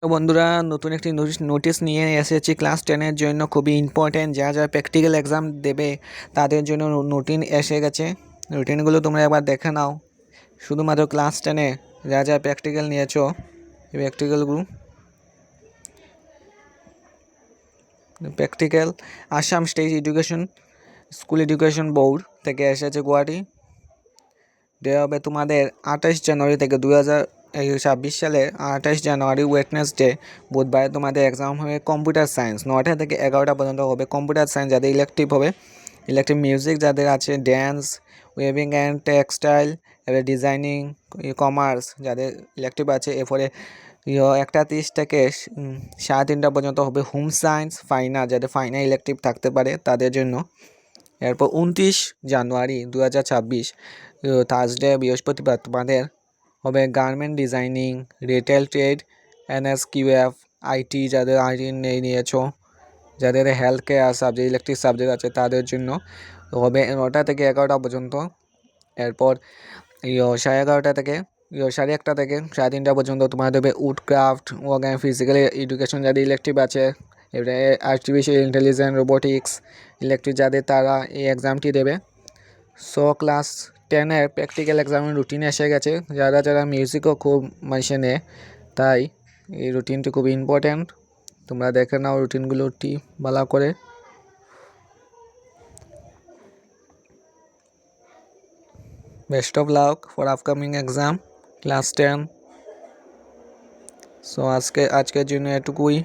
তো বন্ধুরা নতুন একটি নোটিশ নিয়ে এসেছি ক্লাস 10-এর জন্য, খুবই ইম্পর্টেন্ট। যা প্র্যাকটিক্যাল এক্সাম দেবে তাদের জন্য রুটিন এসে গেছে। রুটিনগুলো তোমরা একবার দেখে নাও। শুধুমাত্র ক্লাস 10-এ যা প্র্যাকটিক্যাল নিয়েছো এই practical Assam state education school education board থেকে এসেছে গুয়াহাটি। দেওয়া হবে তোমাদের 28 জানুয়ারি থেকে 2026 সালের 28 জানুয়ারি ওয়েডনেসডে বুধবার তোমাদের এক্সাম হবে। কম্পিউটার সায়েন্স 9টা থেকে 11টা পর্যন্ত হবে। কম্পিউটার সায়েন্স যাদের ইলেকটিভ হবে, ইলেকটিভ মিউজিক যাদের আছে, ড্যান্স, ওয়েবিং অ্যান্ড টেক্সটাইল, এবার ডিজাইনিং, কমার্স যাদের ইলেকটিভ আছে। এরপরে 1:30 থেকে 3:30 পর্যন্ত হবে হোম সায়েন্স, ফাইনাল যাদের ফাইনাল ইলেকটিভ থাকতে পারে তাদের জন্য। এরপর 29 জানুয়ারি 2026 থার্সডে বৃহস্পতিবার তোমাদের হবে garment designing, retail trade, NSQF, IT যাদের আইটি নিয়েছো, যাদের health care subject electric subject আছে তাদের জন্য হবে 9টা থেকে 11টা পর্যন্ত। এরপর 11:30 থেকে 1:30 থেকে 3:30 পর্যন্ত তোমাদের দেবে উড ক্রাফট, ফিজিক্যাল এডুকেশন যাদের ইলেকটিভ আছে। এবারে আর্টিফিশিয়াল ইন্টেলিজেন্স, রোবোটিক্স ইলেকট্রিক যাদের তারা এই এক্সামটি দেবে। ক্লাস 10-এর প্র্যাকটিক্যাল এক্সামের রুটিন এসে গেছে। যারা মিউজিকও খুব নেয়, তাই এই রুটিনটি খুব ইম্পর্ট্যান্ট। তোমরা দেখে নাও রুটিনগুলোটি ভালো করে। Best of luck for upcoming exam class 10। আজকের জন্য এটুকুই।